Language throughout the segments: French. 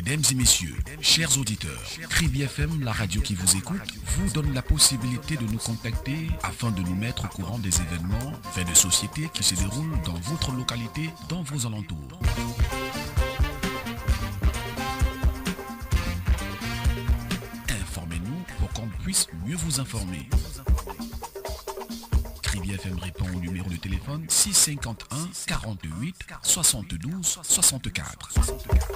Mesdames et messieurs, chers auditeurs, Kribi FM, la radio qui vous écoute, vous donne la possibilité de nous contacter afin de nous mettre au courant des événements, faits de société qui se déroulent dans votre localité, dans vos alentours. Informez-nous pour qu'on puisse mieux vous informer. Kribi FM répond au numéro de téléphone 651 48 72 64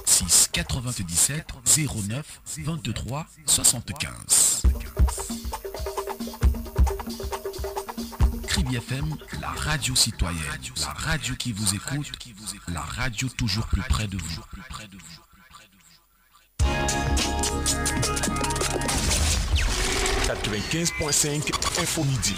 6 97 09 23 75. Kribi FM, la radio citoyenne, la radio qui vous écoute, la radio toujours plus près de vous. 95.5 Info Midi.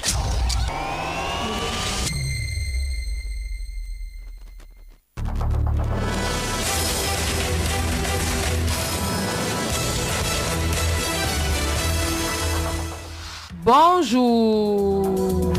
Bonjour.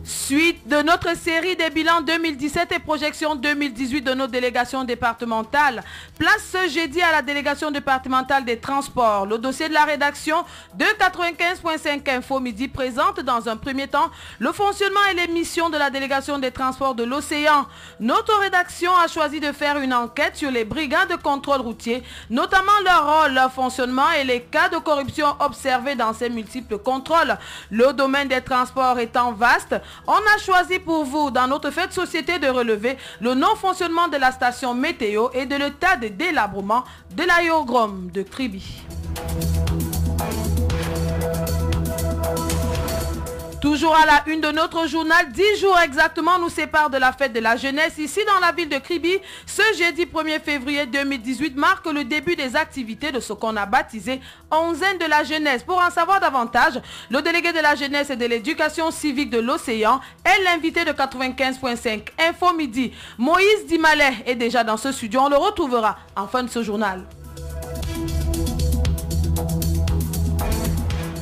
Suite de notre série des bilans 2017 et projections 2018 de nos délégations départementales. Place ce jeudi à la délégation départementale des transports. Le dossier de la rédaction de 95.5 Info Midi présente dans un premier temps le fonctionnement et les missions de la délégation des transports de l'Océan. Notre rédaction a choisi de faire une enquête sur les brigades de contrôle routier, notamment leur rôle, leur fonctionnement et les cas de corruption observés dans ces multiples contrôles. Le domaine des transports étant vaste, on a choisi pour vous, dans notre fait de société, de relever le non-fonctionnement de la station météo et de l'état de délabrement de l'aérodrome de Kribi. Toujours à la une de notre journal, 10 jours exactement nous séparent de la fête de la jeunesse ici dans la ville de Kribi. Ce jeudi 1er février 2018 marque le début des activités de ce qu'on a baptisé Onzaine de la jeunesse. Pour en savoir davantage, le délégué de la jeunesse et de l'éducation civique de l'Océan est l'invité de 95.5 Info Midi. Moïse Dimalet est déjà dans ce studio. On le retrouvera en fin de ce journal.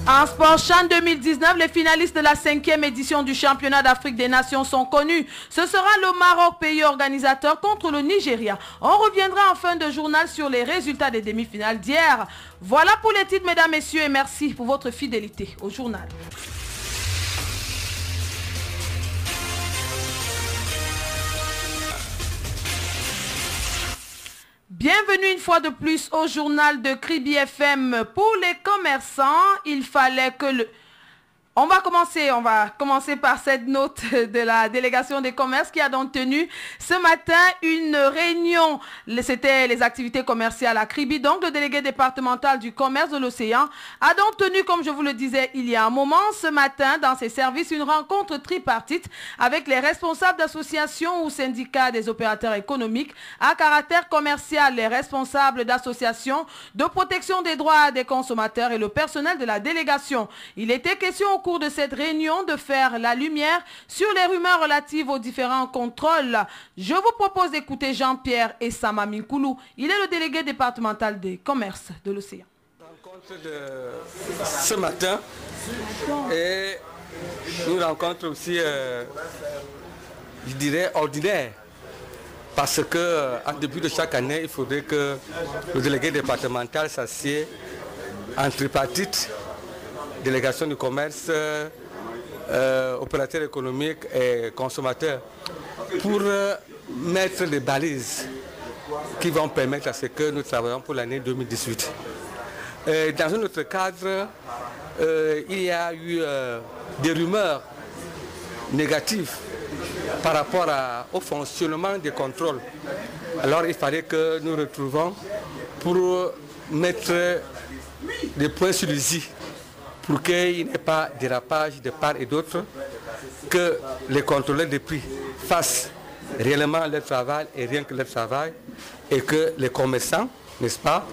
En Sport Chan 2019, les finalistes de la 5e édition du championnat d'Afrique des Nations sont connus. Ce sera le Maroc, pays organisateur, contre le Nigeria. On reviendra en fin de journal sur les résultats des demi-finales d'hier. Voilà pour les titres, mesdames, messieurs, et merci pour votre fidélité au journal. Bienvenue une fois de plus au journal de Kribi FM. Pour les commerçants, il fallait que le... On va commencer par cette note de la délégation des commerces qui a donc tenu ce matin une réunion. C'était les activités commerciales à Kribi. Donc, le délégué départemental du commerce de l'Océan a donc tenu, comme je vous le disais il y a un moment, ce matin, dans ses services, une rencontre tripartite avec les responsables d'associations ou syndicats des opérateurs économiques à caractère commercial, les responsables d'associations de protection des droits des consommateurs et le personnel de la délégation. Il était question au cours de cette réunion de faire la lumière sur les rumeurs relatives aux différents contrôles. Je vous propose d'écouter Jean-Pierre Essama Minkoulou. Il est le délégué départemental des commerces de l'Océan. Rencontre de ce matin et une rencontre aussi, je dirais, ordinaire. Parce qu'en début de chaque année, il faudrait que le délégué départemental s'assied en tripartite, délégation du commerce, opérateurs économiques et consommateurs, pour mettre des balises qui vont permettre à ce que nous travaillons pour l'année 2018. Dans un autre cadre, il y a eu des rumeurs négatives par rapport au fonctionnement des contrôles. Alors il fallait que nous retrouvions pour mettre des points sur les i, pour qu'il n'y ait pas de dérapage de part et d'autre, que les contrôleurs de prix fassent réellement leur travail et rien que leur travail, et que les commerçants, n'est-ce pas,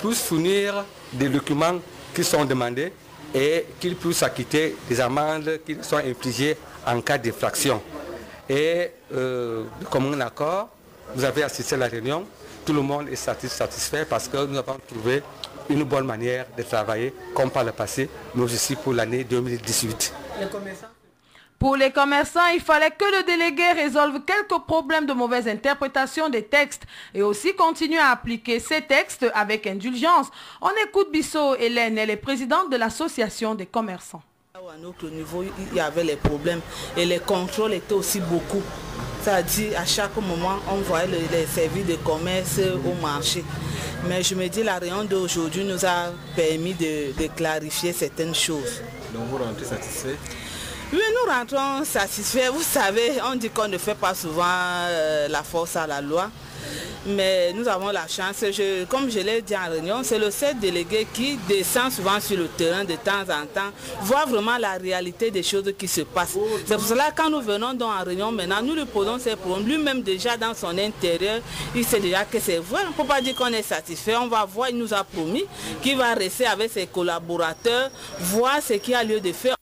puissent fournir des documents qui sont demandés et qu'ils puissent acquitter des amendes qui sont infligées en cas d'infraction. Et de commun accord, vous avez assisté à la réunion, tout le monde est satisfait parce que nous avons trouvé une bonne manière de travailler comme par le passé, mais aussi pour l'année 2018. Pour les commerçants, il fallait que le délégué résolve quelques problèmes de mauvaise interprétation des textes et aussi continue à appliquer ces textes avec indulgence. On écoute Bissot Hélène, elle est présidente de l'association des commerçants. À notre niveau, il y avait les problèmes et les contrôles étaient aussi beaucoup. C'est-à-dire à chaque moment, on voyait les services de commerce au marché. Mais je me dis, la réunion d'aujourd'hui nous a permis de clarifier certaines choses. Donc vous rentrez satisfait? Oui, nous rentrons satisfaits. Vous savez, on dit qu'on ne fait pas souvent la force à la loi. Mais nous avons la chance, comme je l'ai dit en réunion, c'est le seul délégué qui descend souvent sur le terrain de temps en temps, voit vraiment la réalité des choses qui se passent. C'est pour cela que quand nous venons donc en réunion maintenant, nous lui posons ces problèmes. Lui-même déjà dans son intérieur, il sait déjà que c'est vrai. On ne peut pas dire qu'on est satisfait. On va voir, il nous a promis qu'il va rester avec ses collaborateurs, voir ce qu'il y a lieu de faire.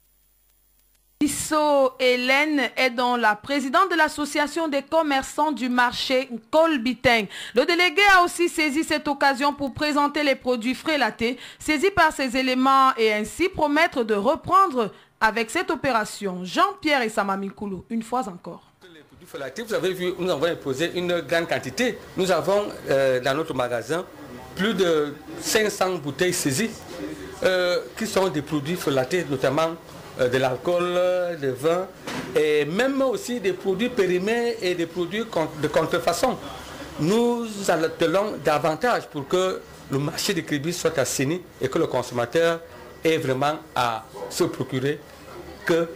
Bissot Hélène est donc la présidente de l'association des commerçants du marché Kolbiteng. Le délégué a aussi saisi cette occasion pour présenter les produits frélatés saisis par ces éléments et ainsi promettre de reprendre avec cette opération. Jean-Pierre et Samamikoulou, une fois encore. Les produits frélatés, vous avez vu, nous avons imposé une grande quantité. Nous avons dans notre magasin plus de 500 bouteilles saisies qui sont des produits frélatés, notamment de l'alcool, du vin et même aussi des produits périmés et des produits de contrefaçon. Nous attelons davantage pour que le marché des cribis soit assaini et que le consommateur ait vraiment à se procurer que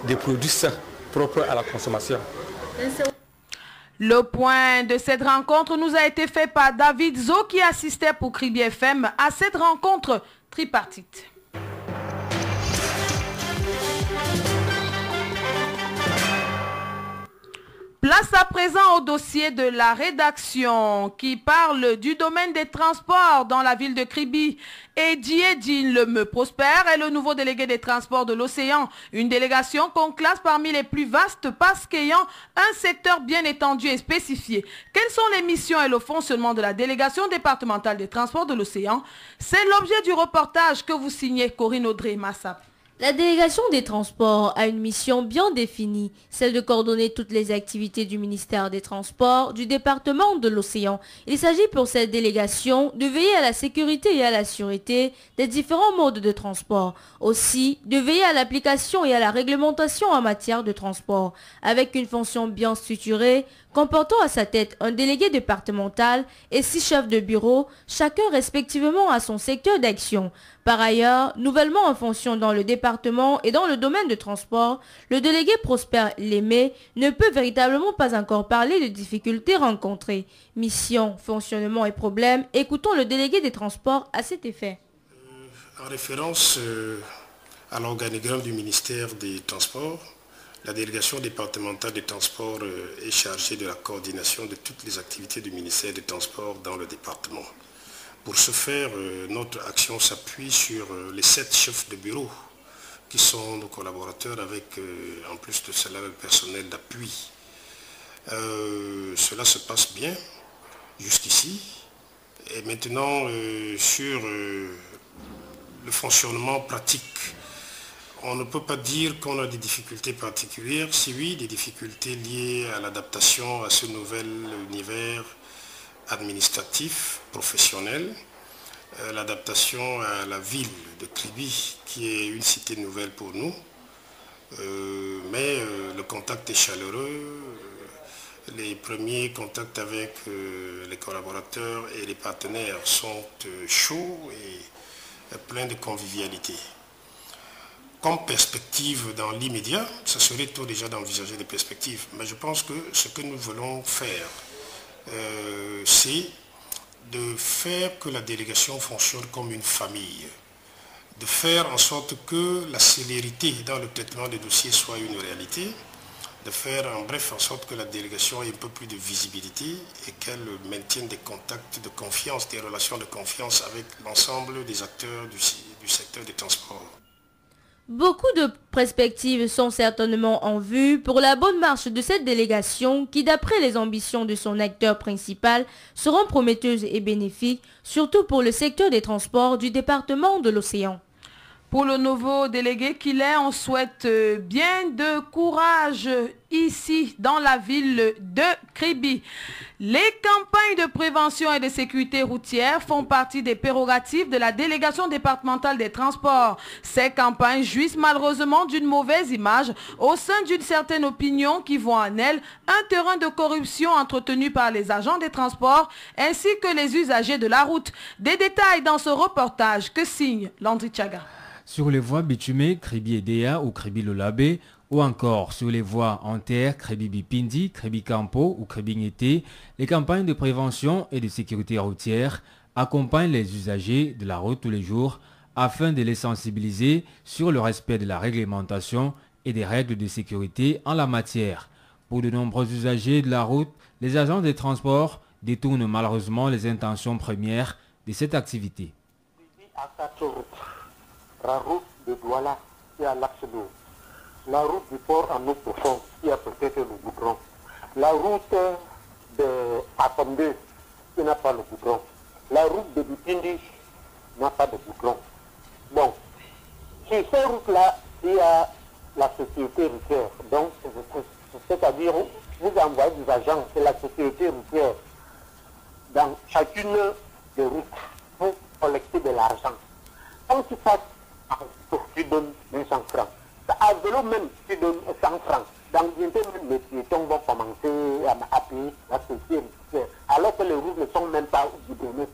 des produits sains, propres à la consommation. Le point de cette rencontre nous a été fait par David Zo qui assistait pour Kribi FM à cette rencontre tripartite. Place à présent au dossier de la rédaction qui parle du domaine des transports dans la ville de Kribi. Edine Lemeu Prosper est le nouveau délégué des transports de l'océan. Une délégation qu'on classe parmi les plus vastes parce qu'ayant un secteur bien étendu et spécifié. Quelles sont les missions et le fonctionnement de la délégation départementale des transports de l'océan? C'est l'objet du reportage que vous signez Corinne Audrey Massap. La délégation des transports a une mission bien définie, celle de coordonner toutes les activités du ministère des Transports du département de l'Océan. Il s'agit pour cette délégation de veiller à la sécurité et à la sûreté des différents modes de transport. Aussi, de veiller à l'application et à la réglementation en matière de transport, avec une fonction bien structurée, comportant à sa tête un délégué départemental et 6 chefs de bureau, chacun respectivement à son secteur d'action. Par ailleurs, nouvellement en fonction dans le département et dans le domaine de transport, le délégué Prosper Lémé ne peut véritablement pas encore parler de difficultés rencontrées. Mission, fonctionnement et problèmes, écoutons le délégué des transports à cet effet. En référence à l'organigramme du ministère des Transports, la délégation départementale des transports est chargée de la coordination de toutes les activités du ministère des Transports dans le département. Pour ce faire, notre action s'appuie sur les 7 chefs de bureau qui sont nos collaborateurs avec, en plus de cela, le personnel d'appui. Cela se passe bien jusqu'ici. Et maintenant, sur le fonctionnement pratique, on ne peut pas dire qu'on a des difficultés particulières. Si oui, des difficultés liées à l'adaptation à ce nouvel univers administratif, professionnel, l'adaptation à la ville de Kribi, qui est une cité nouvelle pour nous. Mais le contact est chaleureux. Les premiers contacts avec les collaborateurs et les partenaires sont chauds et pleins de convivialité. Comme perspective dans l'immédiat, ça serait tôt déjà d'envisager des perspectives. Mais je pense que ce que nous voulons faire, c'est de faire que la délégation fonctionne comme une famille. De faire en sorte que la célérité dans le traitement des dossiers soit une réalité. De faire en bref en sorte que la délégation ait un peu plus de visibilité et qu'elle maintienne des contacts de confiance, des relations de confiance avec l'ensemble des acteurs du secteur des transports. Beaucoup de perspectives sont certainement en vue pour la bonne marche de cette délégation qui, d'après les ambitions de son acteur principal, seront prometteuses et bénéfiques, surtout pour le secteur des transports du département de l'Océan. Pour le nouveau délégué qu'il est, on souhaite bien de courage ici dans la ville de Kribi. Les campagnes de prévention et de sécurité routière font partie des prérogatives de la délégation départementale des transports. Ces campagnes jouissent malheureusement d'une mauvaise image au sein d'une certaine opinion qui voit en elles un terrain de corruption entretenu par les agents des transports ainsi que les usagers de la route. Des détails dans ce reportage que signe Landry Chaga. Sur les voies bitumées Kribi-Edea ou Kribi-Lolabé, ou encore sur les voies en terre Kribi-Bipindi, Kribi-Campo ou Kribi-Ngete, les campagnes de prévention et de sécurité routière accompagnent les usagers de la route tous les jours afin de les sensibiliser sur le respect de la réglementation et des règles de sécurité en la matière. Pour de nombreux usagers de la route, les agents des transports détournent malheureusement les intentions premières de cette activité. La route de Douala qui a l'axe d'eau, la route du port en eau profonde qui a peut-être le goudron, la route de Atombe qui n'a pas le goudron, la route de Bipindi n'a pas de goudron. Bon, sur ces routes-là, il y a la sécurité routière. Donc, c'est-à-dire, vous envoyez des agents de la sécurité routière dans chacune des routes pour collecter de l'argent. Quand tu passes, tu donnes 200 francs. À vélo même, tu donnes 100 francs. Dans bientôt même, les piétons vont commencer à payer la sécurité routière, alors que les routes ne sont même pas goudronnées.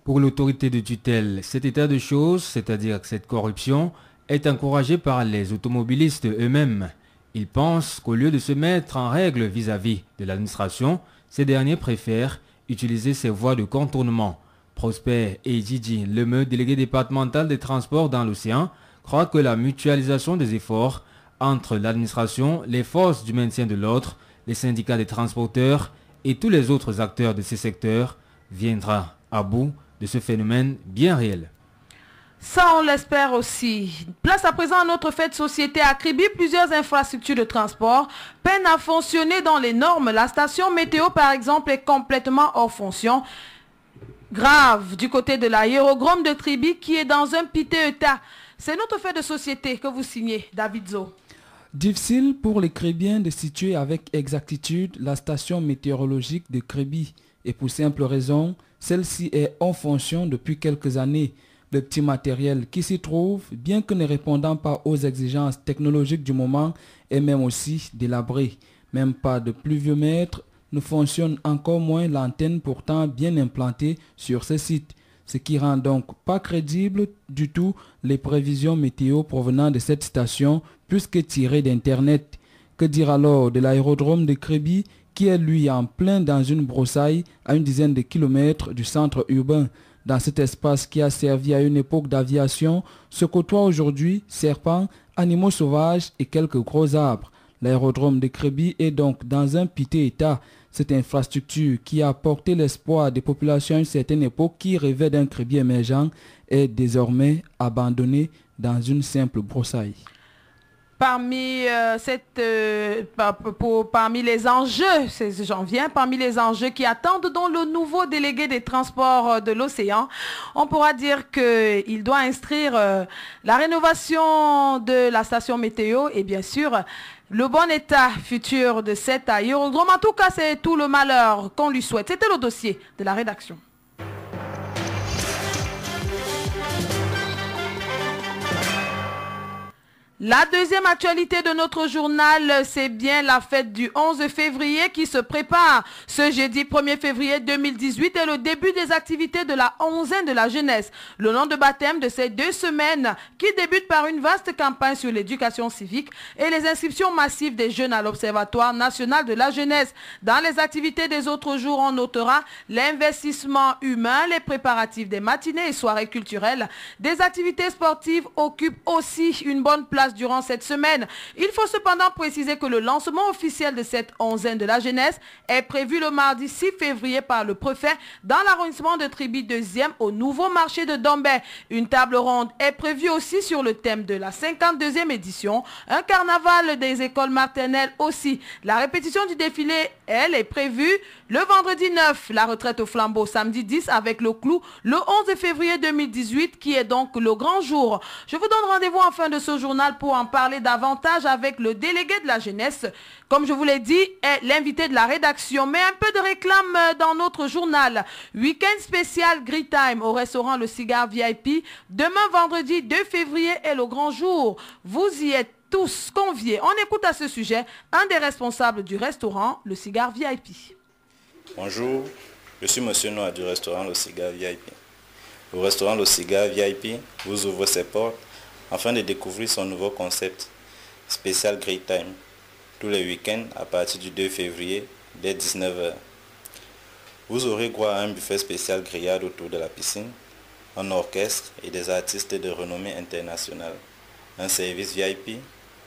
Pour l'autorité de tutelle, cet état de choses, c'est-à-dire cette corruption, est encouragé par les automobilistes eux-mêmes. Ils pensent qu'au lieu de se mettre en règle vis-à-vis de l'administration, ces derniers préfèrent utiliser ces voies de contournement. Prosper et Gigi Lemeu, délégué départemental des transports dans l'océan, croient que la mutualisation des efforts entre l'administration, les forces du maintien de l'ordre, les syndicats des transporteurs et tous les autres acteurs de ces secteurs viendra à bout de ce phénomène bien réel. Ça, on l'espère aussi. Place à présent à notre fait de société à Kribi. Plusieurs infrastructures de transport peinent à fonctionner dans les normes. La station météo, par exemple, est complètement hors fonction. Grave du côté de l'aérodrome de Kribi qui est dans un piteux état. C'est notre fait de société que vous signez, David Zo. Difficile pour les Kribiens de situer avec exactitude la station météorologique de Kribi. Et pour simple raison, celle-ci est en fonction depuis quelques années. Le petit matériel qui s'y trouve, bien que ne répondant pas aux exigences technologiques du moment, est même aussi délabré. Même pas de pluviomètre ne fonctionne, encore moins l'antenne pourtant bien implantée sur ce site. Ce qui rend donc pas crédible du tout les prévisions météo provenant de cette station puisque tirées d'Internet. Que dire alors de l'aérodrome de Kribi qui est lui en plein dans une broussaille à une dizaine de kilomètres du centre urbain. Dans cet espace qui a servi à une époque d'aviation, se côtoient aujourd'hui serpents, animaux sauvages et quelques gros arbres. L'aérodrome de Kribi est donc dans un piteux état. Cette infrastructure qui a porté l'espoir des populations à une certaine époque qui rêvait d'un Kribi émergent est désormais abandonnée dans une simple broussaille. Parmi les enjeux, parmi les enjeux qui attendent donc le nouveau délégué des transports de l'océan, on pourra dire qu'il doit instruire la rénovation de la station météo et bien sûr le bon état futur de cet aérodrome. En tout cas, c'est tout le malheur qu'on lui souhaite. C'était le dossier de la rédaction. La deuxième actualité de notre journal, c'est bien la fête du 11 février qui se prépare. Ce jeudi 1er février 2018 est le début des activités de la onzaine de la jeunesse. Le nom de baptême de ces 2 semaines qui débute par une vaste campagne sur l'éducation civique et les inscriptions massives des jeunes à l'Observatoire national de la jeunesse. Dans les activités des autres jours, on notera l'investissement humain, les préparatifs des matinées et soirées culturelles. Des activités sportives occupent aussi une bonne place place durant cette semaine. Il faut cependant préciser que le lancement officiel de cette onzaine de la jeunesse est prévu le mardi 6 février par le préfet dans l'arrondissement de Tribi 2e au nouveau marché de Dombey. Une table ronde est prévue aussi sur le thème de la 52e édition, un carnaval des écoles maternelles aussi. La répétition du défilé, elle, est prévue le vendredi 9, la retraite au flambeau samedi 10 avec le clou le 11 février 2018 qui est donc le grand jour. Je vous donne rendez-vous en fin de ce journal pour en parler davantage avec le délégué de la jeunesse. Comme je vous l'ai dit, est l'invité de la rédaction, mais un peu de réclame dans notre journal. Week-end spécial Green Time au restaurant Le Cigare VIP. Demain vendredi 2 février est le grand jour. Vous y êtes tous conviés. On écoute à ce sujet un des responsables du restaurant Le Cigare VIP. Bonjour, je suis Monsieur Noah du restaurant Le Cigare VIP. Le restaurant Le Cigare VIP vous ouvre ses portes afin de découvrir son nouveau concept spécial Green Time tous les week-ends à partir du 2 février dès 19h. Vous aurez droit à un buffet spécial grillade autour de la piscine, un orchestre et des artistes de renommée internationale, un service VIP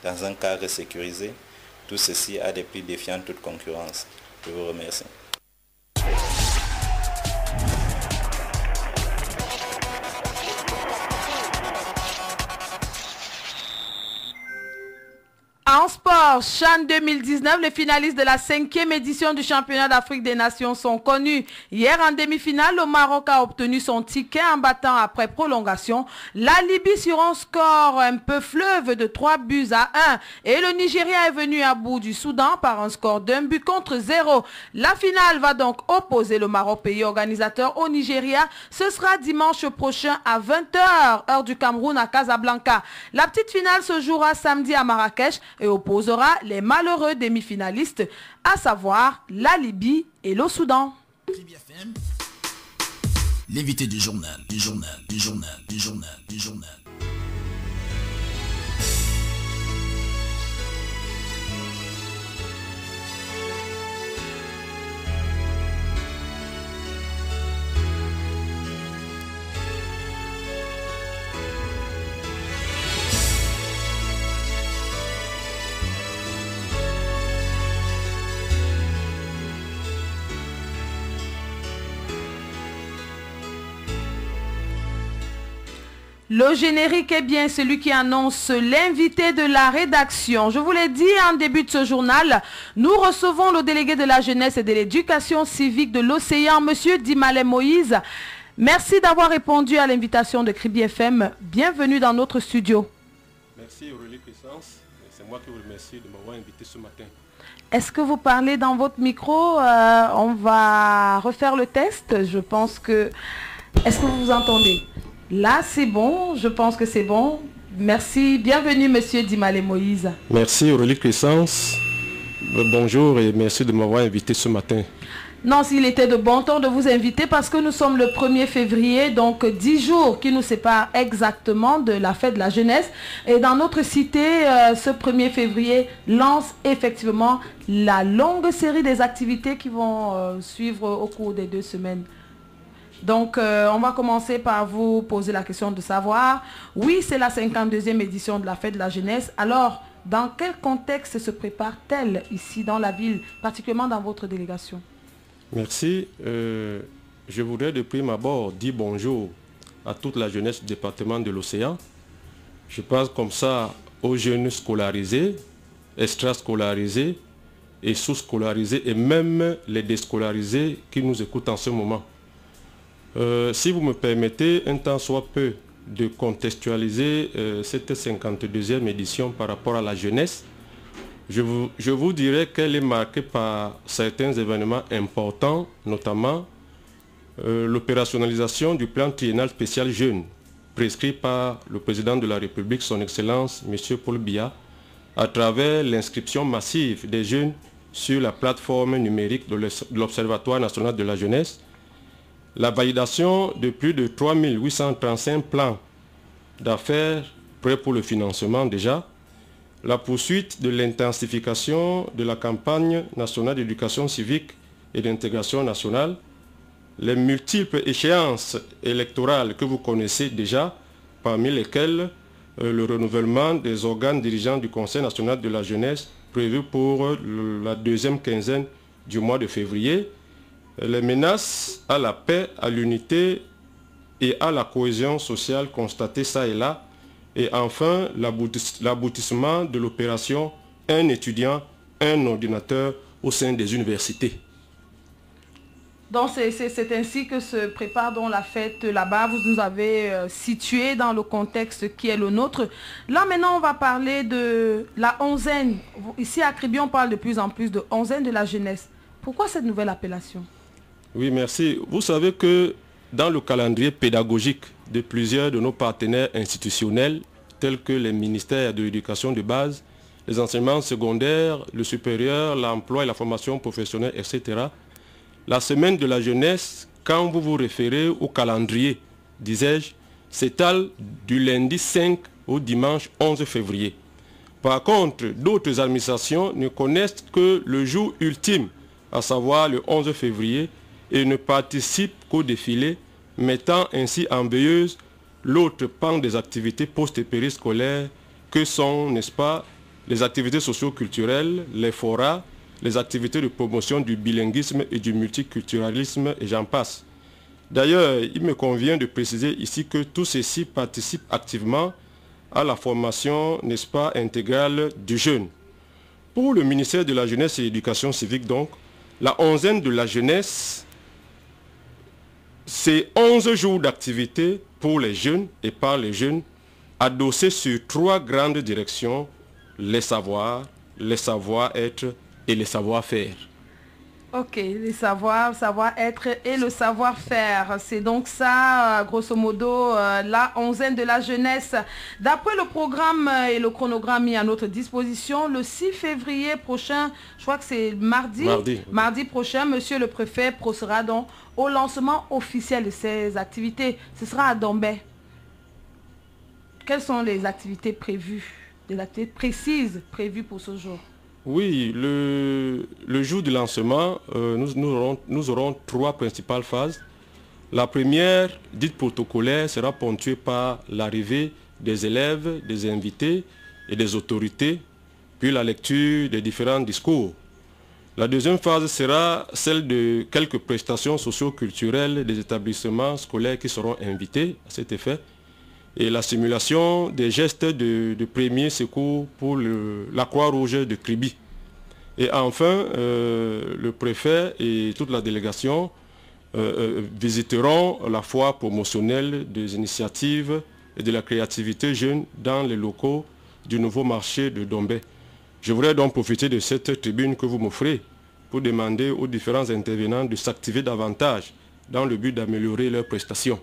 dans un cadre sécurisé, tout ceci à des prix défiant toute concurrence. Je vous remercie. En sport, CHAN 2019, les finalistes de la 5e édition du championnat d'Afrique des Nations sont connus. Hier, en demi-finale, le Maroc a obtenu son ticket en battant après prolongation la Libye sur un score un peu fleuve de 3-1. Et le Nigeria est venu à bout du Soudan par un score d'1-0. La finale va donc opposer le Maroc, pays organisateur, au Nigeria. Ce sera dimanche prochain à 20h, heure du Cameroun à Casablanca. La petite finale se jouera samedi à Marrakech et opposera les malheureux demi-finalistes, à savoir la Libye et le Soudan. L'invité du journal. Le générique est bien celui qui annonce l'invité de la rédaction. Je vous l'ai dit en début de ce journal, nous recevons le délégué de la jeunesse et de l'éducation civique de l'Océan, Monsieur Dimale Moïse. Merci d'avoir répondu à l'invitation de Kribi FM. Bienvenue dans notre studio. Merci Aurélie Puissance. C'est moi qui vous remercie de m'avoir invité ce matin. Est-ce que vous parlez dans votre micro? On va refaire le test. Je pense que... Est-ce que vous vous entendez? Là, c'est bon. Je pense que c'est bon. Merci. Bienvenue, Monsieur Dimale Moïse. Merci Aurélie Puissance. Bonjour et merci de m'avoir invité ce matin. Non, s'il était de bon ton de vous inviter parce que nous sommes le 1er février, donc 10 jours qui nous séparent exactement de la fête de la jeunesse. Et dans notre cité, ce 1er février lance effectivement la longue série des activités qui vont suivre au cours des 2 semaines. Donc, on va commencer par vous poser la question de savoir, oui, c'est la 52e édition de la fête de la jeunesse. Alors, dans quel contexte se prépare-t-elle ici dans la ville, particulièrement dans votre délégation? Merci. Je voudrais de prime abord dire bonjour à toute la jeunesse du département de l'Océan. Je pense comme ça aux jeunes scolarisés, extrascolarisés et sous-scolarisés et même les déscolarisés qui nous écoutent en ce moment. Si vous me permettez un temps soit peu de contextualiser cette 52e édition par rapport à la jeunesse, je vous dirais qu'elle est marquée par certains événements importants, notamment l'opérationnalisation du plan triennal spécial jeunes, prescrit par le président de la République, son Excellence, M. Paul Biya, à travers l'inscription massive des jeunes sur la plateforme numérique de l'Observatoire national de la jeunesse, la validation de plus de 3835 plans d'affaires prêts pour le financement déjà, la poursuite de l'intensification de la campagne nationale d'éducation civique et d'intégration nationale, les multiples échéances électorales que vous connaissez déjà, parmi lesquelles le renouvellement des organes dirigeants du Conseil national de la jeunesse prévu pour la deuxième quinzaine du mois de février. Les menaces à la paix, à l'unité et à la cohésion sociale constatées ça et là. Et enfin, l'aboutissement de l'opération « Un étudiant, un ordinateur » au sein des universités. Donc c'est ainsi que se prépare donc la fête là-bas. Vous nous avez situé dans le contexte qui est le nôtre. Là maintenant on va parler de la onzaine. Ici à Kribi on parle de plus en plus de onzaine de la jeunesse. Pourquoi cette nouvelle appellation? Oui, merci. Vous savez que dans le calendrier pédagogique de plusieurs de nos partenaires institutionnels, tels que les ministères de l'éducation de base, les enseignements secondaires, le supérieur, l'emploi et la formation professionnelle, etc., la semaine de la jeunesse, quand vous vous référez au calendrier, disais-je, s'étale du lundi 5 au dimanche 11 février. Par contre, d'autres administrations ne connaissent que le jour ultime, à savoir le 11 février, et ne participent qu'au défilé, mettant ainsi en veilleuse l'autre pan des activités post- et périscolaires que sont, n'est-ce pas, les activités socio-culturelles, les forats, les activités de promotion du bilinguisme et du multiculturalisme, et j'en passe. D'ailleurs, il me convient de préciser ici que tous ceux-ci participent activement à la formation, n'est-ce pas, intégrale du jeune. Pour le ministère de la Jeunesse et de l'Éducation civique, donc, la onzaine de la jeunesse, c'est 11 jours d'activité pour les jeunes et par les jeunes, adossés sur 3 grandes directions, les savoirs, les savoir-être et les savoir-faire. Ok, les savoir-être et le savoir-faire. C'est donc ça, grosso modo, la onzaine de la jeunesse. D'après le programme et le chronogramme mis à notre disposition, le 6 février prochain, je crois que c'est mardi prochain, monsieur le préfet procédera donc au lancement officiel de ces activités. Ce sera à Dombé. Quelles sont les activités prévues, des activités précises prévues pour ce jour? Oui, le jour du lancement, nous aurons 3 principales phases. La première, dite protocolaire, sera ponctuée par l'arrivée des élèves, des invités et des autorités, puis la lecture des différents discours. La deuxième phase sera celle de quelques prestations socio-culturelles des établissements scolaires qui seront invités à cet effet, et la simulation des gestes de premier secours pour la Croix-Rouge de Kribi. Et enfin, le préfet et toute la délégation visiteront la foire promotionnelle des initiatives et de la créativité jeune dans les locaux du nouveau marché de Dombé. Je voudrais donc profiter de cette tribune que vous m'offrez pour demander aux différents intervenants de s'activer davantage dans le but d'améliorer leurs prestations.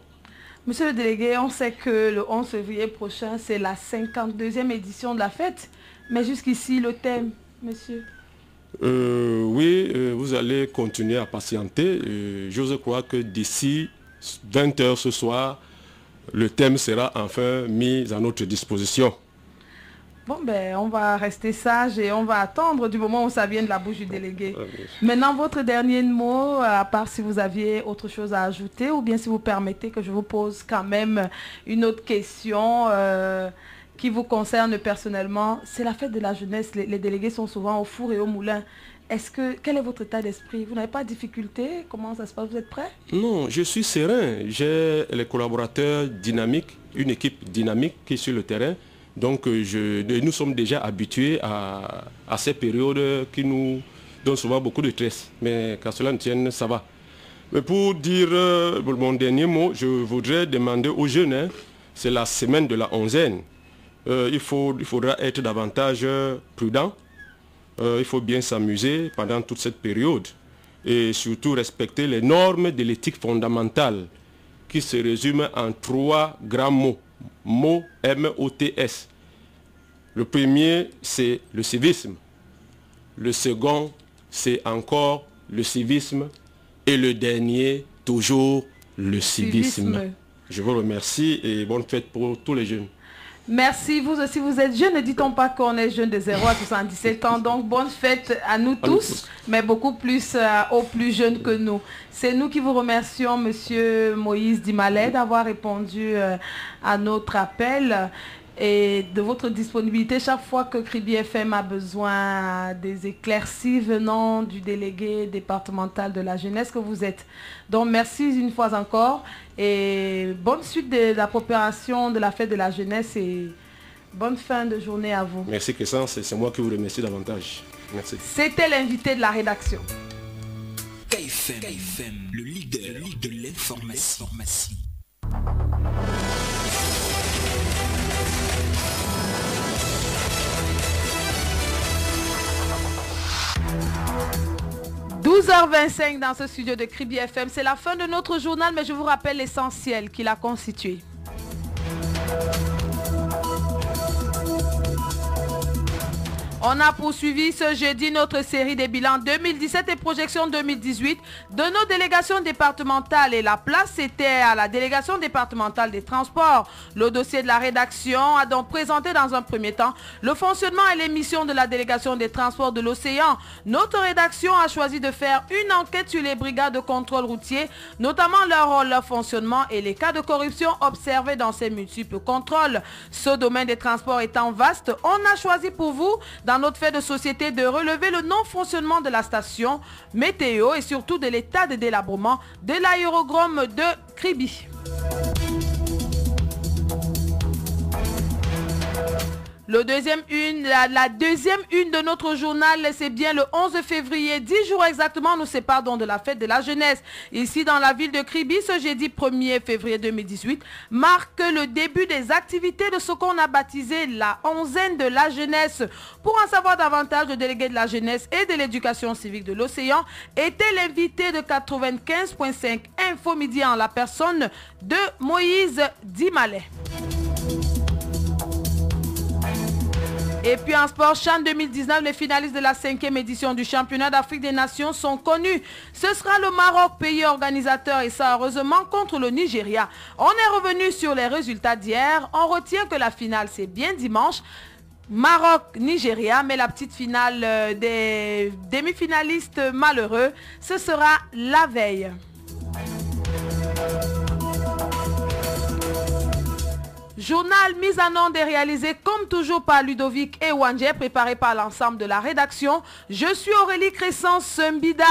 Monsieur le délégué, on sait que le 11 février prochain, c'est la 52e édition de la fête. Mais jusqu'ici, le thème, monsieur? Oui, vous allez continuer à patienter. J'ose croire que d'ici 20 h ce soir, le thème sera enfin mis à notre disposition. Bon, ben, on va rester sage et on va attendre du moment où ça vient de la bouche du délégué. Maintenant, votre dernier mot, à part si vous aviez autre chose à ajouter, ou bien si vous permettez que je vous pose quand même une autre question qui vous concerne personnellement. C'est la fête de la jeunesse, les délégués sont souvent au four et au moulin. Quel est votre état d'esprit? Vous n'avez pas de difficulté? Comment ça se passe? Vous êtes prêt? Non, je suis serein. J'ai les collaborateurs dynamiques, une équipe dynamique qui est sur le terrain. Donc nous sommes déjà habitués à ces périodes qui nous donnent souvent beaucoup de stress. Mais qu'à cela ne tienne, ça va. Mais pour dire mon dernier mot, je voudrais demander aux jeunes, c'est la semaine de la onzaine. Il faudra être davantage prudent. Il faut bien s'amuser pendant toute cette période. Et surtout respecter les normes de l'éthique fondamentale qui se résument en 3 grands mots. Mots M-O-T-S. Le premier, c'est le civisme. Le second, c'est encore le civisme. Et le dernier, toujours le civisme. Je vous remercie et bonne fête pour tous les jeunes. Merci, vous aussi vous êtes jeune, ne dit-on pas qu'on est jeune de 0 à 77 ans, donc bonne fête à nous tous, mais beaucoup plus aux plus jeunes que nous. C'est nous qui vous remercions, monsieur Moïse Dimalé, d'avoir répondu à notre appel. et de votre disponibilité chaque fois que Kribi FM a besoin des éclaircies venant du délégué départemental de la jeunesse que vous êtes. Donc merci une fois encore et bonne suite de la préparation de la fête de la jeunesse et bonne fin de journée à vous. Merci Crescence, c'est moi qui vous remercie davantage. Merci. C'était l'invité de la rédaction. KFM, le leader de l'information. 12h25 dans ce studio de Kribi FM. C'est la fin de notre journal, mais je vous rappelle l'essentiel qu'il a constitué. On a poursuivi ce jeudi notre série des bilans 2017 et projections 2018 de nos délégations départementales et la place était à la délégation départementale des transports. Le dossier de la rédaction a donc présenté dans un premier temps le fonctionnement et les missions de la délégation des transports de l'océan. Notre rédaction a choisi de faire une enquête sur les brigades de contrôle routier, notamment leur rôle, leur fonctionnement et les cas de corruption observés dans ces multiples contrôles. Ce domaine des transports étant vaste, on a choisi pour vous, dans notre fait de société, de relever le non-fonctionnement de la station météo et surtout de l'état de délabrement de l'aérodrome de Kribi. La deuxième une de notre journal, c'est bien le 11 février, 10 jours exactement, nous séparent de la fête de la jeunesse. Ici dans la ville de Kribi, ce jeudi 1er février 2018, marque le début des activités de ce qu'on a baptisé la onzaine de la jeunesse. Pour en savoir davantage, le délégué de la jeunesse et de l'éducation civique de l'océan était l'invité de 95.5 Info Midi en la personne de Moïse Dimalé. Et puis en sport, CHAN 2019, les finalistes de la 5e édition du championnat d'Afrique des Nations sont connus. Ce sera le Maroc, pays organisateur, et ça heureusement contre le Nigeria. On est revenu sur les résultats d'hier. On retient que la finale, c'est bien dimanche. Maroc-Nigeria, mais la petite finale des demi-finalistes malheureux, ce sera la veille. Journal mis en onde et réalisé comme toujours par Ludovic et Wanje, préparé par l'ensemble de la rédaction. Je suis Aurélie Crescence Mbida.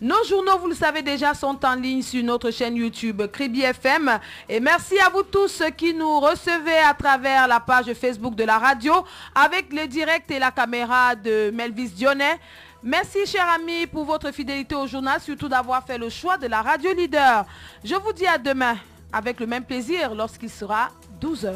Nos journaux, vous le savez déjà, sont en ligne sur notre chaîne YouTube Kribi FM. Et merci à vous tous qui nous recevez à travers la page Facebook de la radio avec le direct et la caméra de Melvis Dionnet. Merci, chers amis, pour votre fidélité au journal, surtout d'avoir fait le choix de la radio leader. Je vous dis à demain avec le même plaisir lorsqu'il sera 12h.